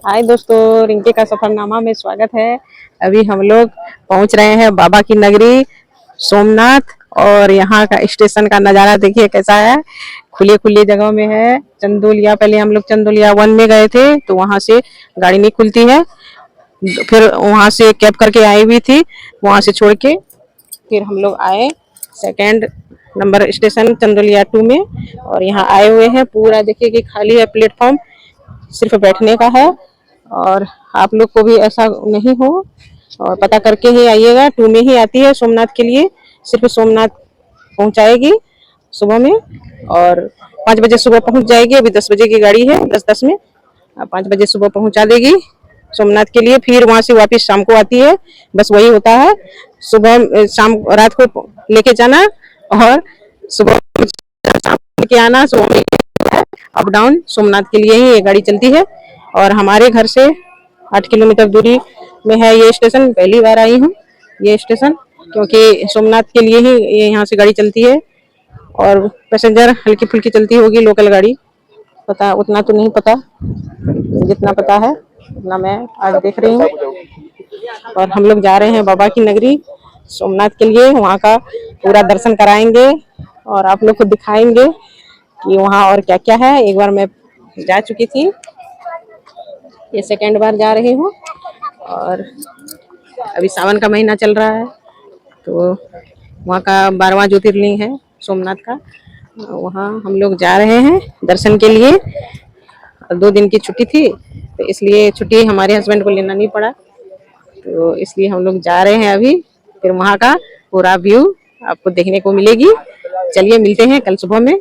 हाय दोस्तों, रिंकी का सफरनामा में स्वागत है। अभी हम लोग पहुंच रहे हैं बाबा की नगरी सोमनाथ। और यहाँ का स्टेशन का नज़ारा देखिए कैसा है। खुली खुली जगह में है। चंदोलिया, पहले हम लोग चंदोलिया 1 में गए थे तो वहाँ से गाड़ी नहीं खुलती है। फिर वहाँ से कैब करके आई हुई थी, वहाँ से छोड़ के फिर हम लोग आए सेकेंड नंबर स्टेशन चंदोलिया 2 में। और यहाँ आए हुए हैं, पूरा देखिए कि खाली है प्लेटफॉर्म, सिर्फ बैठने का है। और आप लोग को भी ऐसा नहीं हो और पता करके ही आइएगा। 2 में ही आती है सोमनाथ के लिए, सिर्फ सोमनाथ पहुंचाएगी सुबह में। और 5 बजे सुबह पहुंच जाएगी। अभी 10 बजे की गाड़ी है, 10:10 में 5 बजे सुबह पहुंचा देगी सोमनाथ के लिए। फिर वहां से वापस शाम को आती है। बस वही होता है, सुबह शाम रात को लेके जाना और सुबह लेके आना। सुबह में अप डाउन सोमनाथ के लिए ही ये गाड़ी चलती है। और हमारे घर से 8 किलोमीटर दूरी में है ये स्टेशन। पहली बार आई हूँ ये स्टेशन, क्योंकि सोमनाथ के लिए ही ये यहाँ से गाड़ी चलती है। और पैसेंजर हल्की फुल्की चलती होगी, लोकल गाड़ी। पता उतना तो नहीं पता, जितना पता है उतना मैं आज देख रही हूँ। और हम लोग जा रहे हैं बाबा की नगरी सोमनाथ के लिए। वहाँ का पूरा दर्शन कराएंगे और आप लोग को दिखाएंगे कि वहाँ और क्या क्या है। एक बार मैं जा चुकी थी, ये सेकेंड बार जा रही हूँ। और अभी सावन का महीना चल रहा है तो वहाँ का 12वां ज्योतिर्लिंग है सोमनाथ का। वहाँ हम लोग जा रहे हैं दर्शन के लिए। 2 दिन की छुट्टी थी तो इसलिए छुट्टी हमारे हस्बैंड को लेना नहीं पड़ा, तो इसलिए हम लोग जा रहे हैं अभी। फिर वहाँ का पूरा व्यू आपको देखने को मिलेगी। चलिए मिलते हैं कल सुबह में।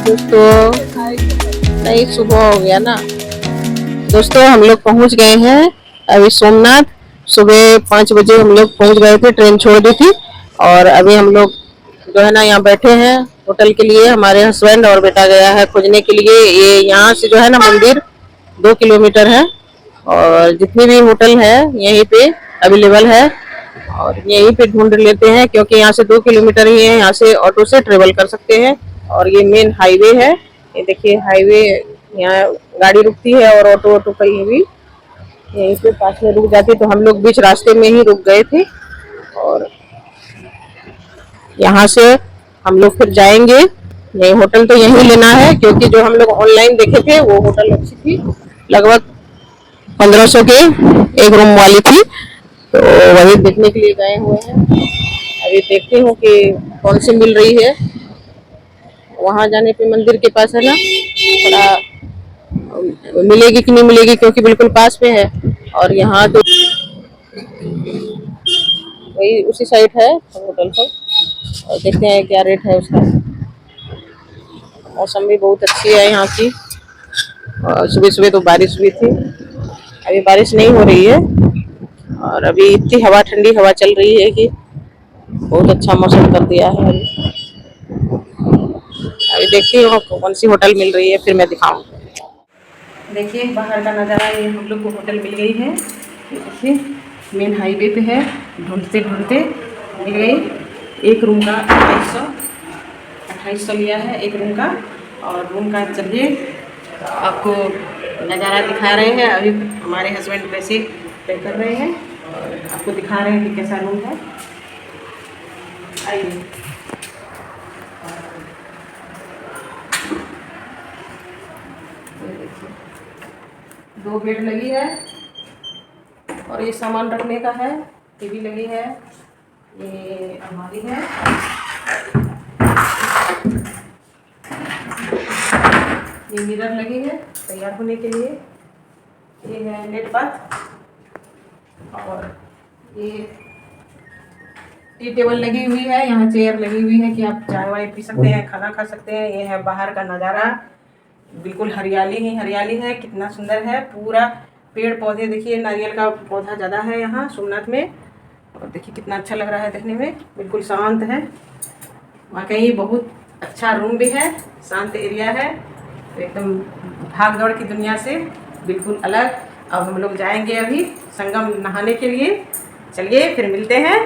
दोस्तों नहीं, सुबह हो गया ना दोस्तों। हम लोग पहुंच गए हैं अभी सोमनाथ। सुबह 5 बजे हम लोग पहुंच गए थे, ट्रेन छोड़ दी थी। और अभी हम लोग जो है ना यहाँ बैठे हैं होटल के लिए। हमारे हस्बैंड और बेटा गया है खोजने के लिए। ये यहाँ से जो है ना मंदिर 2 किलोमीटर है और जितनी भी होटल है यहीं पे अवेलेबल है। और यहीं पे ढूंढ लेते हैं क्योंकि यहाँ से 2 किलोमीटर ही है। यहाँ से ऑटो से ट्रेवल कर सकते हैं। और ये मेन हाईवे है, ये देखिए हाईवे। यहाँ गाड़ी रुकती है और ऑटो ऑटो कहीं भी यहीं पे पास में रुक जाती, तो हम लोग बीच रास्ते में ही रुक गए थे। और यहाँ से हम लोग फिर जाएंगे। ये होटल तो यहीं लेना है क्योंकि जो हम लोग ऑनलाइन देखे थे वो होटल अच्छी थी, लगभग 1500 के एक रूम वाली थी, तो वही देखने के लिए गए हुए हैं। अभी देखती हूँ कि कौन सी मिल रही है। वहां जाने पे मंदिर के पास है ना, थोड़ा मिलेगी कि नहीं मिलेगी क्योंकि बिल्कुल पास में है। और यहाँ तो वही उसी साइड है होटल सब। और देखते हैं क्या रेट है उसका। मौसम भी बहुत अच्छी है यहाँ की। और सुबह सुबह तो बारिश हुई थी, अभी बारिश नहीं हो रही है। और अभी इतनी हवा, ठंडी हवा चल रही है कि बहुत अच्छा मौसम कर दिया है। अभी देखती हूँ कौन सी होटल मिल रही है, फिर मैं दिखाऊँ। देखिए बाहर का नज़ारा, ये हम लोग को होटल मिल गई है। देखिए मेन हाईवे पे है, ढूंढते ढूंढते मिल गई। एक रूम का 2800 लिया है एक रूम का। और रूम का चलिए आपको नज़ारा दिखा रहे हैं। अभी हमारे हस्बैंड पैसे पे कर रहे हैं और आपको दिखा रहे हैं कि कैसा रूम है। आइए। दो बेड लगी है और ये सामान रखने का है। टीवी लगी है, ये अलमारी है, ये मिरर लगी है तैयार होने के लिए, ये है नेट बाथ। और ये टी टेबल लगी हुई है, यहाँ चेयर लगी हुई है कि आप चाय वाय पी सकते हैं, खाना खा सकते हैं। ये है बाहर का नज़ारा, बिल्कुल हरियाली ही हरियाली है, कितना सुंदर है। पूरा पेड़ पौधे देखिए, नारियल का पौधा ज़्यादा है यहाँ सोमनाथ में। और देखिए कितना अच्छा लग रहा है देखने में, बिल्कुल शांत है। वाकई बहुत अच्छा रूम भी है, शांत एरिया है, एकदम भाग दौड़ की दुनिया से बिल्कुल अलग। अब हम लोग जाएंगे अभी संगम नहाने के लिए। चलिए फिर मिलते हैं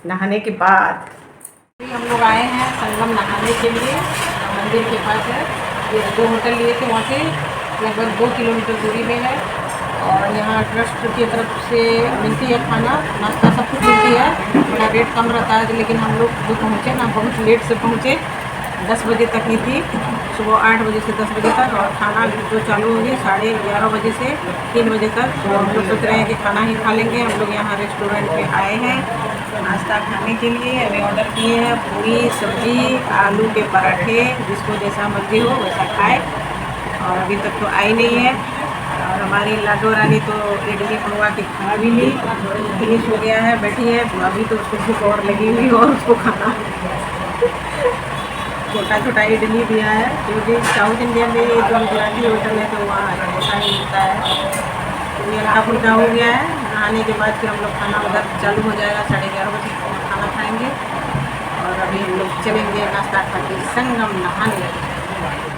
नहाने के बाद। हम लोग आए हैं संगम नहाने के लिए, मंदिर के पास है। ये 2 होटल लिए थे, वहाँ से लगभग 2 किलोमीटर दूरी में है। और यहाँ ट्रस्ट की तरफ से मिलती है खाना, नाश्ता सब कुछ मिलती है। थोड़ा रेट कम रहता है, लेकिन हम लोग जो पहुँचे ना बहुत लेट से पहुँचे, 10 बजे तक ही थी, सुबह 8 बजे से 10 बजे तक। और खाना जो चालू होगी 11:30 बजे से 3 बजे तक। तो हम लोग सोच रहे हैं कि खाना ही खा लेंगे। हम लोग यहाँ रेस्टोरेंट पे आए हैं नाश्ता खाने के लिए। हमें ऑर्डर किए हैं पूरी सब्जी, आलू के पराठे, जिसको जैसा मर्जी हो वैसा खाए। और अभी तक तो आई नहीं है। और हमारी लाडो रानी तो इडली बनवा के खा भी ली, फिनिश हो गया है, बैठी है। अभी तो उसको भूख और लगी हुई और उसको खाना छोटा छोटा इडली दिया है, क्योंकि साउथ इंडिया में ये जो गुजराती होटल है तो वहाँ ऐसा ही मिलता है। तो ये हल्का फुल्का हो गया है। नहाने के बाद फिर हम लोग खाना उधर चालू हो जाएगा, 11:30 बजे खाना खाएंगे। और अभी हम लोग चलेंगे नाश्ता खा के संगम नहाने।